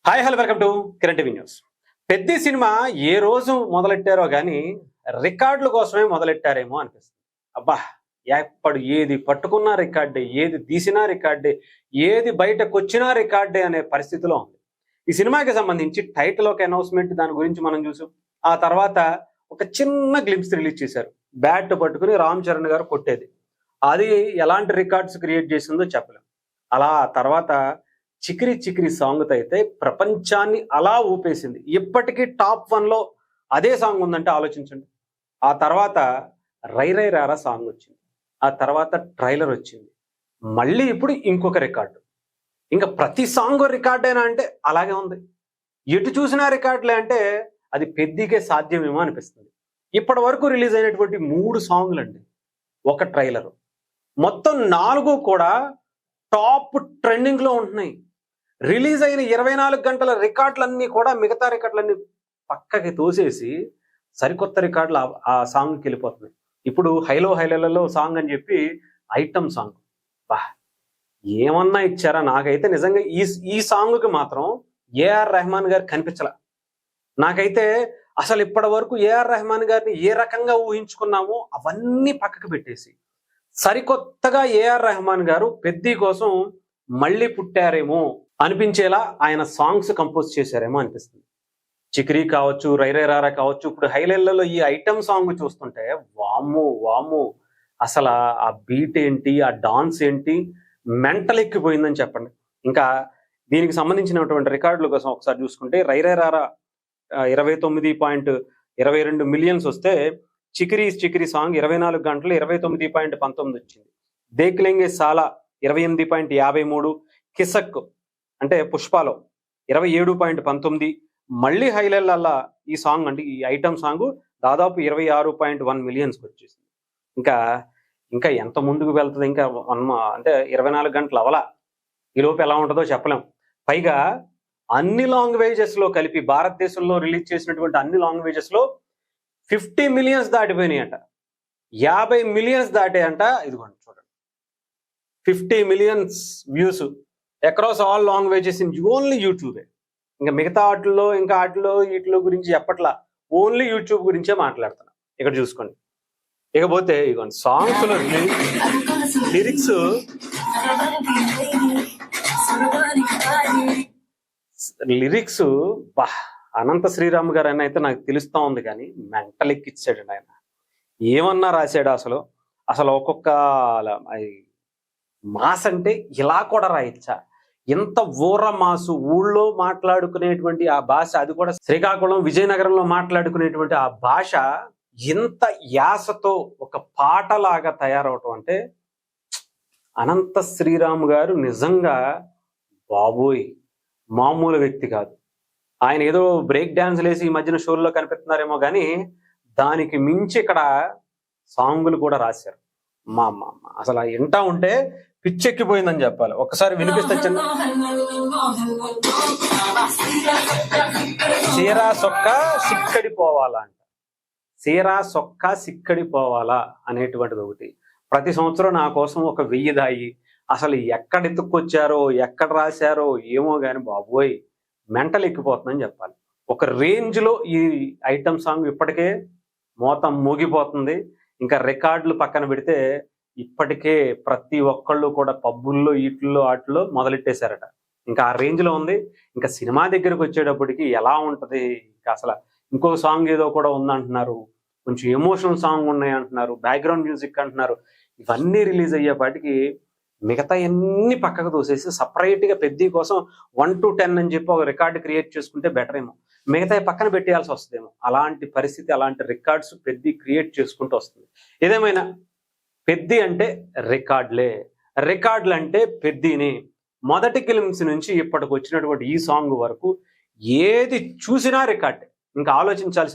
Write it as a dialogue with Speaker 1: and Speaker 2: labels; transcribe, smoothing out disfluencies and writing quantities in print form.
Speaker 1: Hi hello welcome to Kiran TV news. Peddi cinema ఏ రోజు మొదలెట్టారో కానీ రికార్డుల కోసమే మొదలెట్టారేమో అనిపిస్తుంది. అబ్బా, ఎప్పుడు ఏది పట్టుకున్నా రికార్డే, ఏది తీసినా రికార్డే, ఏది బయటకు వచ్చినా రికార్డే అనే పరిస్థితిలో ఉంది. ఈ సినిమాకి సంబంధించి టైటిల్ ఒక అనౌన్స్మెంట్, దాని గురించి మనం చూసాం. ఆ తర్వాత ఒక చిన్న గ్లింప్స్ రిలీజ్ చేశారు. బ్యాట్ పట్టుకుని రామ్ చరణ్ గారు కొట్టేది. అది ఎలాంటి రికార్డ్స్ క్రియేట్ చేసిందో చెప్పలేం. అలా తర్వాత చికిరి చికిరి సాంగ్ అయితే ప్రపంచాన్ని అలా ఊపేసింది. ఇప్పటికీ టాప్ 1లో అదే సాంగ్ ఉందంటే ఆలోచించండి. ఆ తర్వాత రై రై రారా సాంగ్ వచ్చింది. ఆ తర్వాత ట్రైలర్ వచ్చింది. మళ్ళీ ఇప్పుడు ఇంకొక రికార్డు. ఇంకా ప్రతి సాంగ్ రికార్డేనా అంటే అలాగే ఉంది. ఎటు చూసినా రికార్డులే అంటే అది పెద్దికే సాధ్యమేమో అనిపిస్తుంది. ఇప్పటి వరకు రిలీజ్ అయినటువంటి 3 సాంగ్లు అండి, ఒక ట్రైలర్, మొత్తం 4 కూడా టాప్ ట్రెండింగ్ లో ఉంటున్నాయి. రిలీజ్ అయిన 24 గంటల రికార్డులన్నీ కూడా, మిగతా రికార్డులన్నీ పక్కకి తోసేసి సరికొత్త రికార్డులు ఆ సాంగ్కి వెళ్ళిపోతున్నాయి. ఇప్పుడు హైలో హైలలో సాంగ్ అని చెప్పి ఐటమ్ సాంగ్, బా ఏమన్నా ఇచ్చారా? నాకైతే నిజంగా ఈ సాంగ్కి మాత్రం ఏఆర్ రెహమాన్ గారు కనిపించలా. నాకైతే అసలు ఇప్పటి వరకు ఏఆర్ రెహమాన్ గారిని ఏ రకంగా ఊహించుకున్నామో అవన్నీ పక్కకు పెట్టేసి సరికొత్తగా ఏఆర్ రెహమాన్ గారు పెద్ది కోసం మళ్ళీ పుట్టారేమో అనిపించేలా ఆయన సాంగ్స్ కంపోజ్ చేశారేమో అనిపిస్తుంది. చిక్రీ కావచ్చు, రైరే రారా కావచ్చు, ఇప్పుడు హైలైట్లలో ఈ ఐటమ్ సాంగ్ చూస్తుంటే వాము వాము, అసలు ఆ బీట్ ఏంటి, ఆ డాన్స్ ఏంటి, మెంటల్ ఎక్కిపోయిందని చెప్పండి. ఇంకా దీనికి సంబంధించినటువంటి రికార్డుల కోసం ఒకసారి చూసుకుంటే రైరే రారా 29.22 మిలియన్స్ వస్తే చికిరీ చికిరీ సాంగ్ 24 గంటలు 29.19 వచ్చింది. దేఖ్లెంగే సాలా 28.53, కిసక్ అంటే పుష్పాలో 27.19, మళ్ళీ హైలైట్లల్లా ఈ సాంగ్ అంటే ఈ ఐటమ్ సాంగ్ దాదాపు 26.1 మిలియన్స్కి వచ్చేసింది. ఇంకా ఎంత ముందుకు వెళ్తుంది, ఇంకా అంటే 24 గంటలు అవలా. ఈలోపు ఎలా ఉంటుందో చెప్పలేం. పైగా అన్ని లాంగ్వేజెస్లో కలిపి భారతదేశంలో రిలీజ్ చేసినటువంటి అన్ని లాంగ్వేజెస్లో 50 మిలియన్స్ దాటిపోయినాయంట, 50 మిలియన్స్ దాటాయంట. ఇదిగోండి చూడండి, 50 millions views across all languages in only యూట్యూబే. ఇంకా మిగతా వీటిలో గురించి చెప్పట్లా, ఓన్లీ యూట్యూబ్ గురించే మాట్లాడుతున్నా. ఇక్కడ చూసుకోండి. ఇకపోతే ఇదిగోండి సాంగ్స్లో లిరిక్స్ బా, అనంత శ్రీరామ్ గారు అని అయితే నాకు తెలుస్తా ఉంది, కానీ మెంటల్ ఎక్కిచ్చాడండి ఆయన. ఏమన్నా రాశాడు అసలు ఒక్కొక్క మాస్ అంటే ఇలా కూడా రాయచ్చా? ఎంత ఊర మాసు, ఊళ్ళో మాట్లాడుకునేటువంటి ఆ భాష, అది కూడా శ్రీకాకుళం విజయనగరంలో మాట్లాడుకునేటువంటి ఆ భాష ఎంత యాసతో ఒక పాటలాగా తయారవటం అంటే అనంత శ్రీరామ్ గారు నిజంగా బాబోయ్ మామూలు వ్యక్తి కాదు. ఆయన ఏదో బ్రేక్ డాన్స్ లేసి ఈ మధ్యన షోల్లో కనిపిస్తున్నారేమో కానీ దానికి మించి ఇక్కడ సాంగులు కూడా రాశారు. మా అసలు వింటా ఉంటే పిచ్చెక్కిపోయిందని చెప్పాలి. ఒక్కసారి వినిపిస్తే చిన్న చీరా సొక్క సిక్కడిపోవాలా అంట, చీరా సొక్క సిక్కడిపోవాలా అనేటువంటిది ఒకటి. ప్రతి సంవత్సరం నా కోసం ఒక 1000 దాయి, అసలు ఎక్కడ ఎత్తుక్కొచ్చారో ఎక్కడ రాశారో ఏమో కానీ బాబోయ్ మెంటల్ ఎక్కిపోతుందని చెప్పాలి. ఒక రేంజ్లో ఈ ఐటమ్ సాంగ్ ఇప్పటికే మోతం మోగిపోతుంది. ఇంకా రికార్డులు పక్కన పెడితే ఇప్పటికే ప్రతి ఒక్కళ్ళు కూడా పబ్బుల్లో వాటిల్లో మొదలెట్టేశారట. ఇంకా ఆ రేంజ్లో ఉంది. ఇంకా సినిమా దగ్గరకు వచ్చేటప్పటికి ఎలా ఉంటుంది, ఇంకా అసలు ఇంకొక సాంగ్ ఏదో కూడా ఉందంటున్నారు, కొంచెం ఎమోషనల్ సాంగ్ ఉన్నాయి అంటున్నారు, బ్యాక్గ్రౌండ్ మ్యూజిక్ అంటున్నారు. ఇవన్నీ రిలీజ్ అయ్యేపాటికి మిగతా అన్ని పక్కకు తోసేసి సపరేట్గా పెద్ది కోసం 1 to 10 అని చెప్పి ఒక రికార్డు క్రియేట్ చేసుకుంటే బెటర్ ఏమో, మిగతా పక్కన పెట్టేయాల్సి వస్తుందేమో. అలాంటి పరిస్థితి, అలాంటి రికార్డ్స్ పెద్ది క్రియేట్ చేసుకుంటూ వస్తుంది. ఏదేమైనా పెద్ది అంటే రికార్డులు అంటే పెద్దిని. మొదటి గ్లింప్స్ నుంచి ఇప్పటికి వచ్చినటువంటి ఈ సాంగ్ వరకు ఏది చూసినా రికార్డే. ఇంకా ఆలోచించాల్సిన